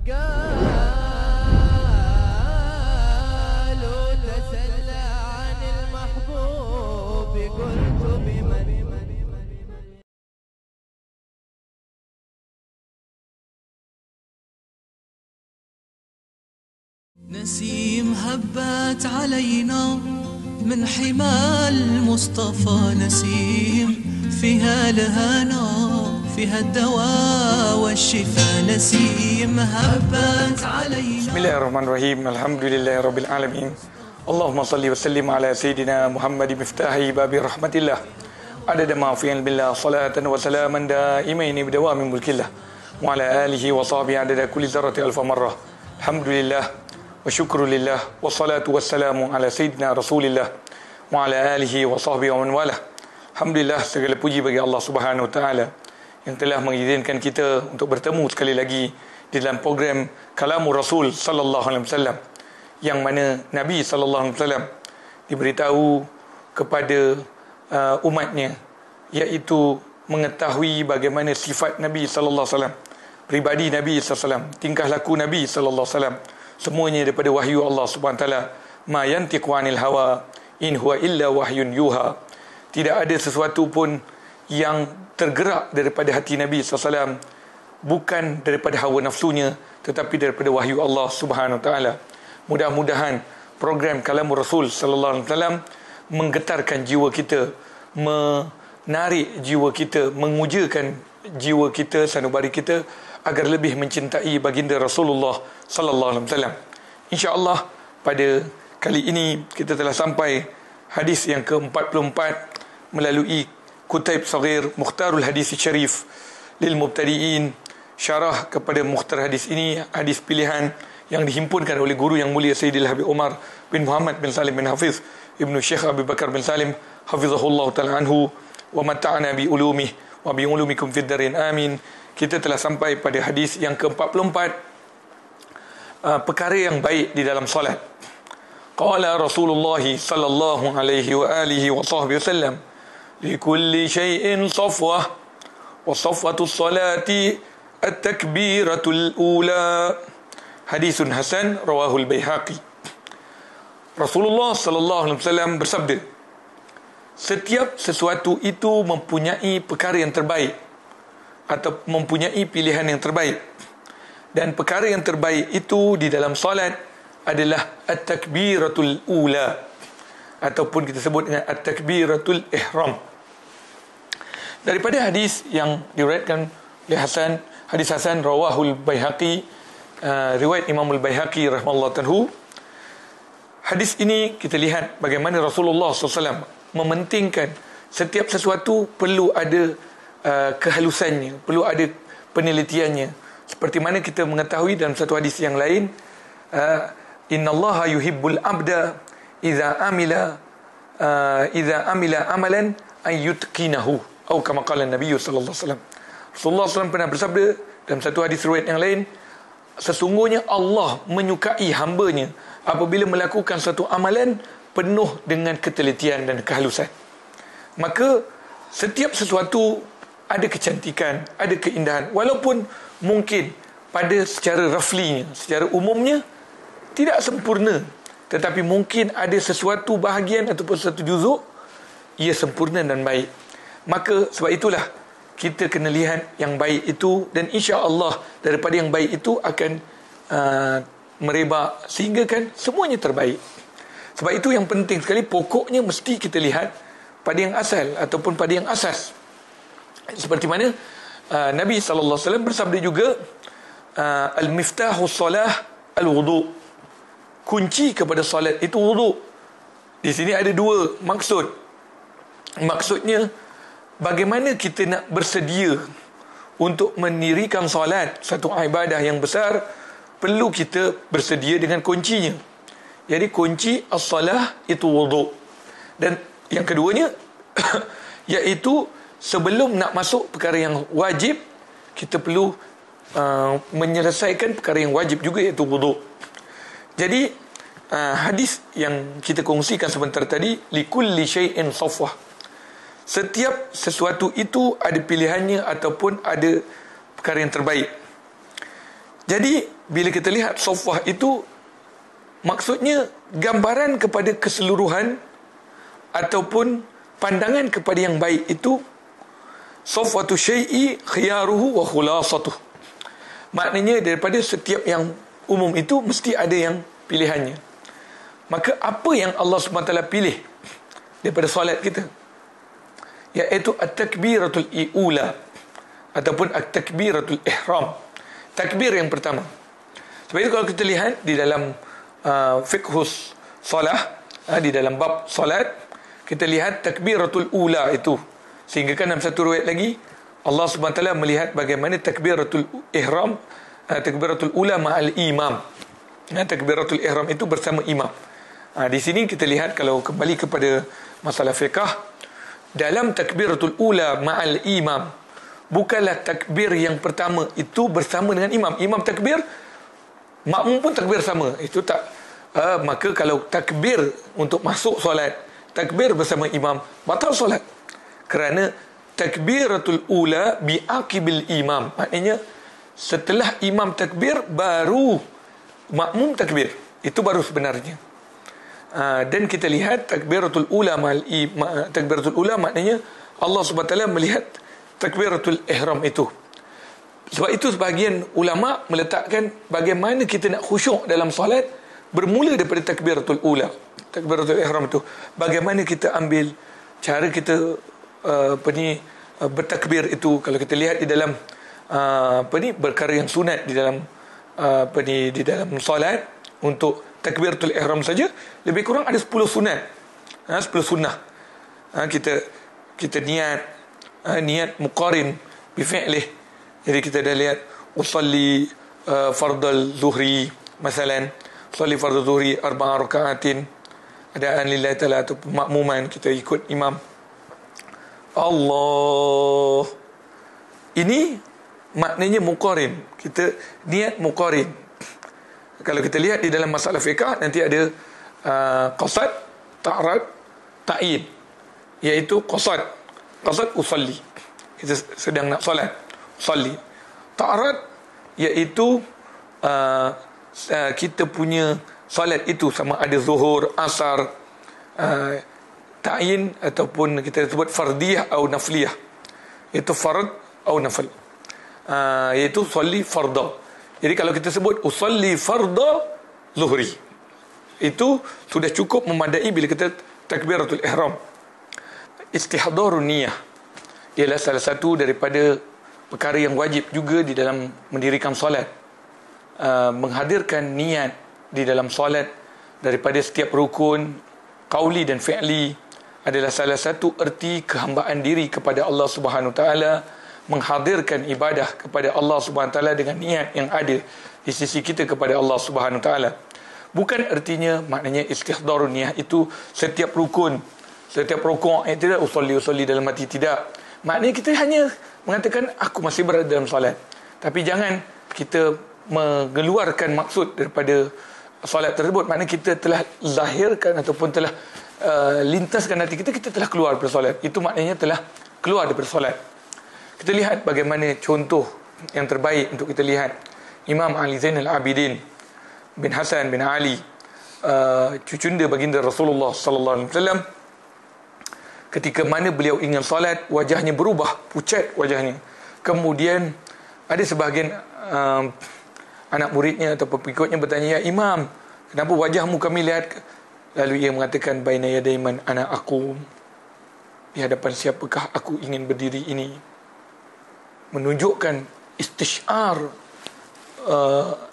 قالوا تسلى عن المحبوب قلت بمن نسيم هبت علينا من حمى المصطفى، نسيم فيها الهنا فيها الدواء والشفاء، نسيم هبت علينا. Bismillahirrahmanirrahim. Alhamdulillahirabbil alamin. Allahumma salli wa sallim ala sayidina Muhammad miftahi babi rahmatillah. Adada ma fi ilmillah salatan wa salaman daimaini bidawamin mulkillah. Wa ala alihi wa sahbihi adada kulli zarrati alfa marrah. Alhamdulillah wa syukrulillah wa salatu wassalamu ala sayyidina rasulillah wa ala alihi wa sahbihi wa man walah. Alhamdulillah, segala puji bagi Allah Subhanahu wa taala yang telah mengizinkan kita untuk bertemu sekali lagi di dalam program Kalamur Rasul sallallahu alaihi wasallam, yang mana Nabi sallallahu alaihi wasallam diberitahu kepada umatnya, iaitu mengetahui bagaimana sifat Nabi sallallahu alaihi wasallam, pribadi Nabi sallallahu alaihi wasallam, tingkah laku Nabi sallallahu alaihi wasallam, semuanya daripada wahyu Allah Subhanahu wa taala. Ma yantiqu anil hawa in huwa illa wahyun yuha. Tidak ada sesuatu pun yang tergerak daripada hati Nabi SAW, bukan daripada hawa nafsunya, tetapi daripada wahyu Allah Subhanahu wa taala. Mudah-mudahan program Kalamur Rasul sallallahu alaihi wasallam menggetarkan jiwa kita, menarik jiwa kita, mengujakan jiwa kita, sanubari kita, agar lebih mencintai baginda Rasulullah sallallahu alaihi wasallam. Insya-Allah pada kali ini kita telah sampai hadis yang ke-44 melalui Kutaib Saghir Mukhtarul Hadis Syarif lil Mubtadi'in, syarah kepada mukhtar hadis ini, hadis pilihan yang dihimpunkan oleh guru yang mulia Sayyidil Habib Umar bin Muhammad bin Salim bin Hafiz Ibnu Syekh Abu Bakar bin Salim hafizahullah ta'ala anhu wa mata'ana bi ulumih wa bi ulumikum fid darin amin. Kita telah sampai pada hadis yang ke-44, perkara yang baik di dalam solat. Qala Rasulullah sallallahu alaihi wa alihi wa sahbihi wasallam, li kulli shay'in safwah wa safwatus salati at-takbiratul ula. Hadisun hasan rawahul Baihaqi. Rasulullah sallallahu alaihi wasallam bersabda, setiap sesuatu itu mempunyai perkara yang terbaik atau mempunyai pilihan yang terbaik, dan perkara yang terbaik itu di dalam solat adalah at-takbiratul ula, ataupun kita sebut dengan at-takbiratul ihram. Daripada hadis yang diriwayatkan oleh Hasan, hadis Hasan rawahul Baihaqi, riwayat Imamul Baihaqi rahimahullah ta'ala. Hadis ini kita lihat bagaimana Rasulullah SAW mementingkan setiap sesuatu perlu ada kehalusannya, perlu ada penelitiannya. Seperti mana kita mengetahui dalam satu hadis yang lain, innallaha yuhibbul abda idza amila amalan ayyutqinahu, atau kama qala Nabi sallallahu alaihi wasallam. Rasulullah SAW pernah bersabda dalam satu hadis riwayat yang lain, sesungguhnya Allah menyukai hambanya apabila melakukan satu amalan penuh dengan ketelitian dan kehalusan. Maka setiap sesuatu ada kecantikan, ada keindahan, walaupun mungkin pada secara roughly, secara umumnya tidak sempurna, tetapi mungkin ada sesuatu bahagian ataupun sesuatu juzuk ia sempurna dan baik. Maka sebab itulah kita kena lihat yang baik itu, dan insya-Allah daripada yang baik itu akan merebak sehingga kan semuanya terbaik. Sebab itu yang penting sekali, pokoknya mesti kita lihat pada yang asal ataupun pada yang asas. Seperti mana Nabi sallallahu alaihi wasallam bersabda juga, al-miftahu salah al-wudu. Kunci kepada solat itu wudu. Di sini ada dua maksud. Maksudnya bagaimana kita nak bersedia untuk mendirikan solat, satu ibadah yang besar, perlu kita bersedia dengan kuncinya. Jadi kunci as-salah itu wudu. Dan yang keduanya iaitu sebelum nak masuk perkara yang wajib, kita perlu menyelesaikan perkara yang wajib juga, iaitu wudu. Jadi hadis yang kita kongsikan sebentar tadi, likulli syai'in safwah, setiap sesuatu itu ada pilihannya ataupun ada perkara yang terbaik. Jadi bila kita lihat sofah itu, maksudnya gambaran kepada keseluruhan ataupun pandangan kepada yang baik itu. Sofwatu syai'i khiyaruhu wa khulasatuh. Maknanya daripada setiap yang umum itu mesti ada yang pilihannya. Maka apa yang Allah SWT pilih daripada solat kita, iaitu at-takbiratul ula ataupun at-takbiratul ihram, takbir yang pertama. Sebab itu kalau kita lihat di dalam fiqhus solah, di dalam bab solat, kita lihat takbiratul ula itu. Sehingga kan dalam satu riwayat lagi, Allah SWT melihat bagaimana takbiratul ihram, takbiratul ula ma'al imam. Takbiratul ihram itu bersama imam. Di sini kita lihat, kalau kembali kepada masalah fiqah, dalam takbiratul ula ma'al imam, bukanlah takbir yang pertama itu bersama dengan imam. Imam takbir, makmum pun takbir sama. Itu tak. Maka kalau takbir untuk masuk solat, takbir bersama imam, batal solat. Kerana takbiratul ula bi'aqibil imam, maknanya setelah imam takbir baru makmum takbir. Itu baru sebenarnya. Dan kita lihat takbiratul ula takbiratul ula maknanya Allah SWT melihat takbiratul ihram itu. Sebab itu sebahagian ulama meletakkan bagaimana kita nak khusyuk dalam solat bermula daripada takbiratul ula, takbiratul ihram itu. Bagaimana kita ambil cara kita bertakbir itu. Kalau kita lihat di dalam perkara yang sunat di dalam di dalam solat, untuk takbiratul ihram saja lebih kurang ada 10 sunat, 10 sunnah. Kita niat muqarin bi fi'lih. Jadi kita dah lihat usalli fardal zuhri masalan, usalli fardal zuhri 4 rakaatin adaan lillahi ta'ala, atau makmuman kita ikut imam. Allah, ini maknanya muqarin. Kita niat muqarin. Kalau kita lihat di dalam masalah fiqah, nanti ada qasad, ta'rad, ta'in, iaitu qasad usalli, kita sedang nak solat, usalli. Ta'rad iaitu kita punya solat itu sama ada zuhur, asar, ta'in ataupun kita sebut fardiyah atau nafliyah, iaitu fard atau nafl, iaitu usalli farda. Jadi kalau kita sebut usalli farda zuhri, itu sudah cukup memadai bila kita takbiratul ihram. Istihdarun niyah ialah salah satu daripada perkara yang wajib juga di dalam mendirikan solat. Menghadirkan niat di dalam solat daripada setiap rukun qauli dan fi'li adalah salah satu erti kehambaan diri kepada Allah Subhanahu Wa Taala, menghadirkan ibadah kepada Allah Subhanahu Wa Taala dengan niat yang ada di sisi kita kepada Allah Subhanahu Wa Taala. Bukan ertinya maknanya istihdarun niyah itu setiap rukun, setiap rukuk yang tidak usolli dalam hati, tidak. Maknanya kita hanya mengatakan aku masih berada dalam solat, tapi jangan kita mengeluarkan maksud daripada solat tersebut. Maknanya kita telah zahirkan ataupun telah lintaskan hati kita telah keluar daripada solat. Itu maknanya telah keluar daripada solat. Kita lihat bagaimana contoh yang terbaik untuk kita lihat. Imam Ali Zainal Abidin bin Hasan bin Ali, cucunda baginda Rasulullah sallallahu alaihi wasallam, ketika mana beliau ingin salat, wajahnya berubah, pucat wajahnya. Kemudian ada sebahagian anak muridnya atau pengikutnya bertanya, "Ya Imam, kenapa wajahmu kami lihat?" Lalu ia mengatakan, "Baina yaday man ana aqum." Di hadapan siapakah aku ingin berdiri ini? Menunjukkan istisyar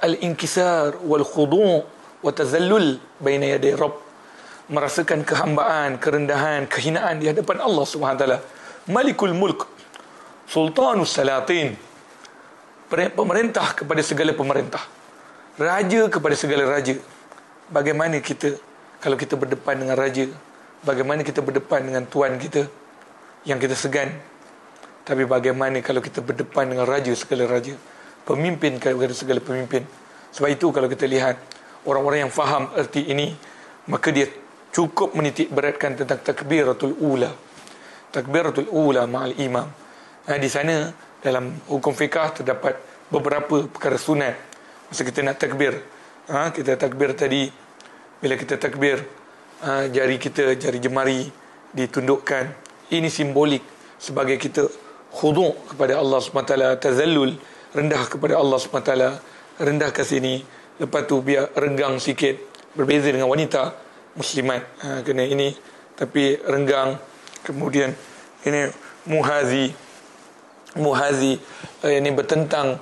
al-inkisar wal khudu' wa tazallul baina yaday Rabb, merasakan kehambaan, kerendahan, kehinaan di hadapan Allah Subhanahu Wa Taala. Malikul Mulk, Sultanus Salatin, pemerintah kepada segala pemerintah, raja kepada segala raja. Bagaimana kita kalau kita berdepan dengan raja? Bagaimana kita berdepan dengan tuan kita yang kita segan? Tapi bagaimana kalau kita berdepan dengan raja segala raja, pemimpin kepada segala pemimpin? Sebab itu kalau kita lihat orang-orang yang faham erti ini, maka dia cukup menitik beratkan tentang takbiratul ula, takbiratul ula ma'al imam. Di sana dalam hukum fiqah terdapat beberapa perkara sunat masa kita nak takbir, kita takbir tadi, bila kita takbir, jari kita, jari jemari ditundukkan. Ini simbolik sebagai kita khudu' kepada Allah SWT, tazallul, rendah kepada Allah SWT, rendah ke sini, lepas tu biar renggang sikit, berbeza dengan wanita muslimat, kena ini tapi renggang. Kemudian ini muhazi, ini bertentang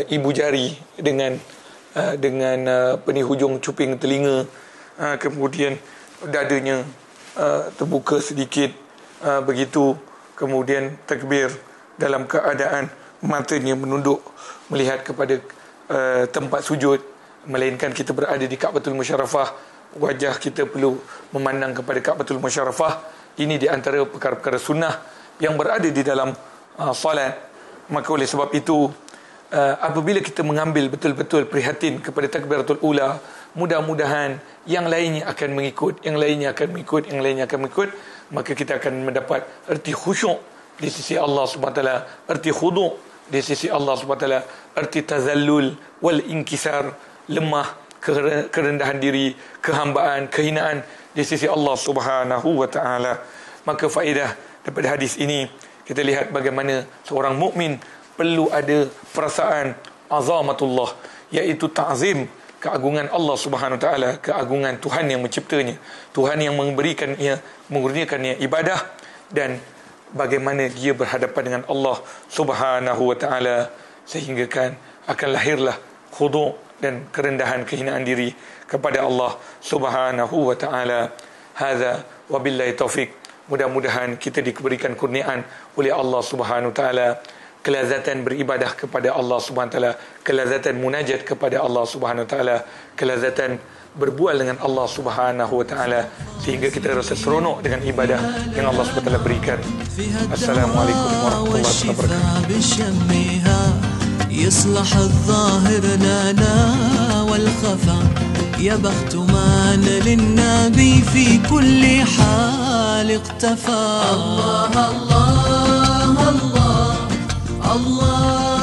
ibu jari dengan hujung cuping telinga. Kemudian dadanya terbuka sedikit, begitu. Kemudian takbir dalam keadaan matanya menunduk melihat kepada tempat sujud, melainkan kita berada di Ka'batul Musyarrafah, wajah kita perlu memandang kepada Ka'batul Musyarrafah. Ini di antara perkara-perkara sunnah yang berada di dalam salat. Maka oleh sebab itu, apabila kita mengambil betul-betul prihatin kepada takbiratul ula, mudah-mudahan yang lainnya akan mengikut, maka kita akan mendapat erti khusyuk di sisi Allah SWT, erti khudu' di sisi Allah SWT, erti tazallul wal inkisar, lemah, kerendahan diri, kehambaan, kehinaan di sisi Allah Subhanahu wa taala. Maka faedah daripada hadis ini, kita lihat bagaimana seorang mukmin perlu ada perasaan azamatullah, iaitu ta'zim, keagungan Allah Subhanahu wa taala, keagungan Tuhan yang menciptanya, Tuhan yang mengurniakannya ibadah, dan bagaimana dia berhadapan dengan Allah Subhanahu wa taala, sehingga kan akan lahirlah khudu' dan kerendahan, kehinaan diri kepada Allah Subhanahu wa taala. Hadza wabillahi taufik. Mudah-mudahan kita diberikan kurniaan oleh Allah Subhanahu wa taala kelazatan beribadah kepada Allah Subhanahu wa taala, kelazatan munajat kepada Allah Subhanahu wa taala, kelazatan berbual dengan Allah Subhanahu wa taala, sehingga kita rasa seronok dengan ibadah yang Allah Subhanahu wa taala berikan. Assalamualaikum warahmatullahi wabarakatuh. يصلح الظاهر لنا والخفا، يا بخت من للنبي في كل حال اقتفى. الله الله الله الله